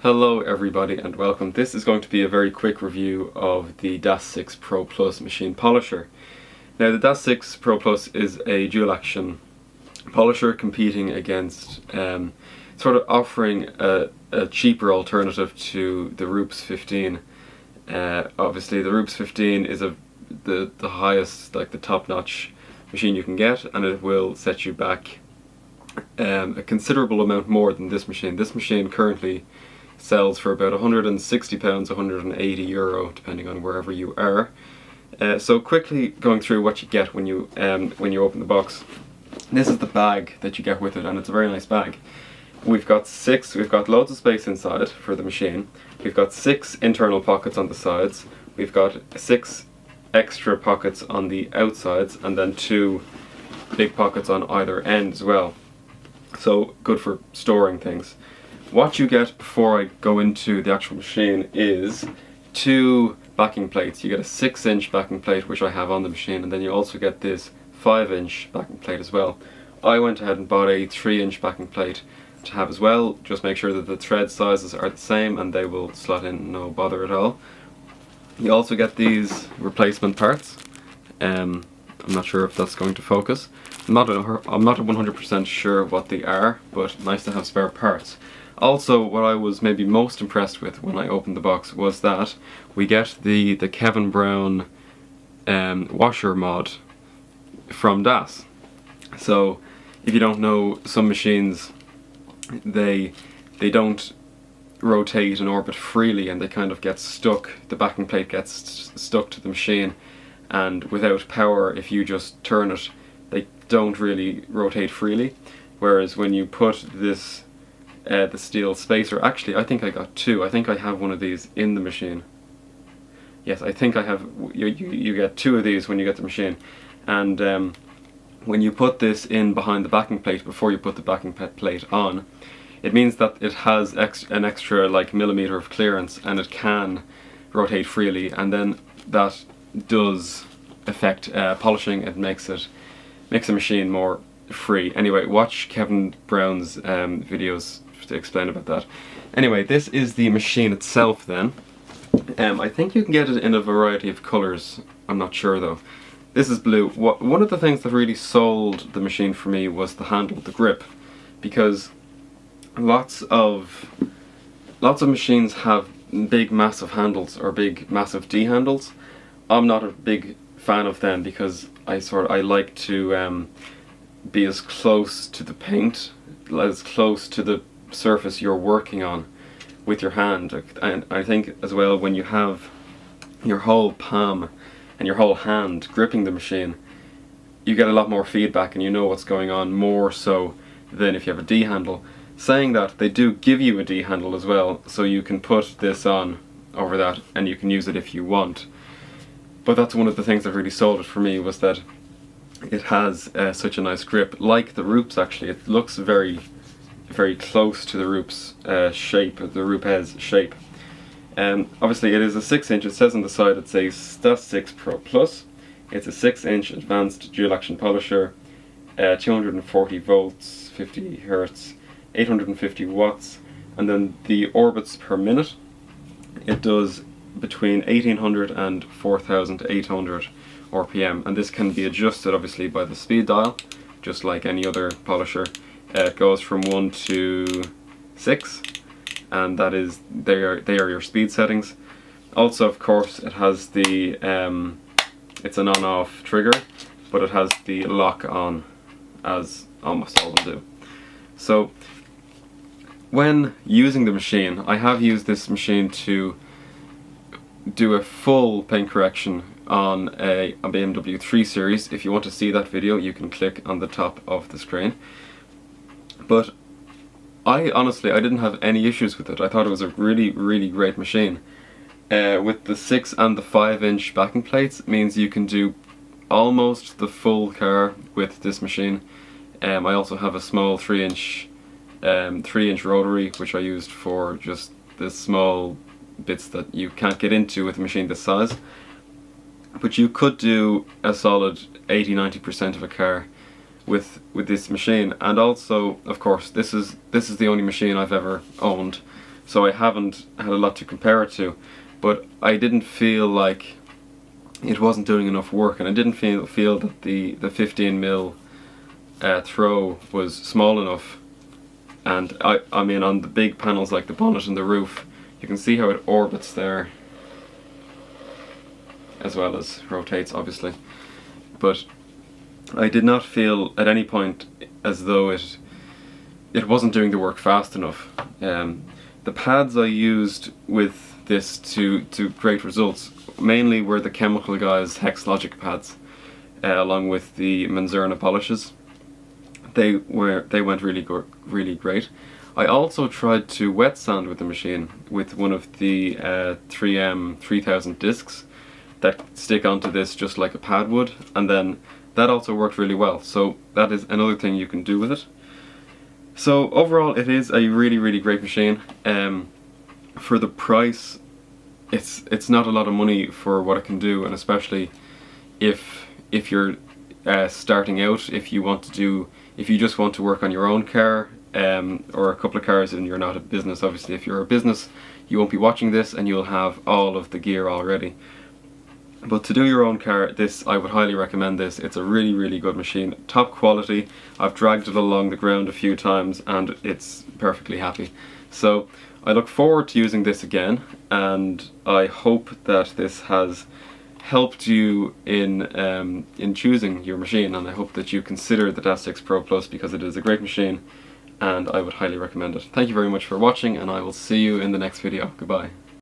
Hello everybody and welcome. This is going to be a very quick review of the DAS-6 Pro Plus machine polisher. Now the DAS-6 Pro Plus is a dual action polisher competing against, sort of offering a cheaper alternative to the Roops 15. Obviously the Roops 15 is the highest, like the top-notch machine you can get, and it will set you back a considerable amount more than this machine. This machine currently sells for about £160, €180, depending on wherever you are. So quickly going through what you get when you open the box. This is the bag that you get with it, and it's a very nice bag. We've got loads of space inside for the machine. We've got 6 internal pockets on the sides. We've got 6 extra pockets on the outsides, and then 2 big pockets on either end as well. So good for storing things. What you get before I go into the actual machine is 2 backing plates. You get a 6-inch backing plate, which I have on the machine, and then you also get this 5-inch backing plate as well. I went ahead and bought a 3-inch backing plate to have as well. Just make sure that the thread sizes are the same and they will slot in, no bother at all. You also get these replacement parts. I'm not sure if that's going to focus. I'm not 100% sure what they are, but nice to have spare parts. Also, what I was maybe most impressed with when I opened the box was that we get the Kevin Brown washer mod from DAS. So if you don't know, some machines they don't rotate and orbit freely, and they kind of get stuck. The backing plate gets stuck to the machine, and without power, if you just turn it, they don't really rotate freely. Whereas when you put this the steel spacer, actually I think I got 2. I think I have one of these in the machine. Yes, I think I have. You get 2 of these when you get the machine, and when you put this in behind the backing plate before you put the backing plate on, it means that it has an extra like millimeter of clearance, and it can rotate freely, and then that does affect polishing. It makes a machine more free. Anyway, watch Kevin Brown's videos to explain about that. Anyway, this is the machine itself then. I think you can get it in a variety of colours. I'm not sure though. This is blue. One of the things that really sold the machine for me was the handle, the grip, because lots of machines have big massive handles or big massive D handles. I'm not a big fan of them because I like to be as close to the paint, as close to the surface you're working on with your hand. And I think as well, when you have your whole palm and your whole hand gripping the machine, you get a lot more feedback and you know what's going on more so than if you have a D handle. Saying that, they do give you a D handle as well, so you can put this on over that and you can use it if you want. But that's one of the things that really sold it for me, was that it has such a nice grip, like the Roops actually. It looks very close to the Roops shape, the Rupes shape. Obviously it is a 6-inch, it says on the side it says DAS-6 Pro Plus. It's a 6-inch advanced dual action polisher, 240 volts, 50 hertz, 850 watts, and then the orbits per minute, it does between 1800 and 4800 RPM, and this can be adjusted obviously by the speed dial, just like any other polisher. It goes from 1 to 6, and that is they are your speed settings. Also, of course, it has the it's an on-off trigger, but it has the lock on, as almost all of them do. So when using the machine, I have used this machine to do a full paint correction on a BMW 3 Series. If you want to see that video, you can click on the top of the screen. But I honestly didn't have any issues with it. I thought it was a really great machine. With the 6 and the 5-inch backing plates, it means you can do almost the full car with this machine. I also have a small 3-inch rotary, which I used for just the small bits that you can't get into with a machine this size. But you could do a solid 80–90% of a car with this machine. And also, of course, this is the only machine I've ever owned so I haven't had a lot to compare it to, but I didn't feel like it wasn't doing enough work, and I didn't feel that the 15mm throw was small enough. And I mean, on the big panels like the bonnet and the roof, you can see how it orbits there, as well as rotates obviously, but I did not feel at any point as though it wasn't doing the work fast enough. The pads I used with this to great results mainly were the Chemical Guys Hex Logic pads, along with the Manzurna polishes. They went really great. I also tried to wet sand with the machine with one of the 3M 3000 discs that stick onto this just like a pad would, and then that also worked really well. So that is another thing you can do with it. So overall, it is a really great machine. For the price, it's not a lot of money for what it can do, and especially if you're starting out, if you just want to work on your own car, or a couple of cars, and you're not a business. Obviously, if you're a business, you won't be watching this and you'll have all of the gear already. But to do your own car, I would highly recommend this. It's a really good machine, top quality. I've dragged it along the ground a few times and it's perfectly happy. So I look forward to using this again, and I hope that this has helped you in choosing your machine, and I hope that you consider the DAS-6 Pro Plus, because it is a great machine and I would highly recommend it. Thank you very much for watching, and I will see you in the next video. Goodbye.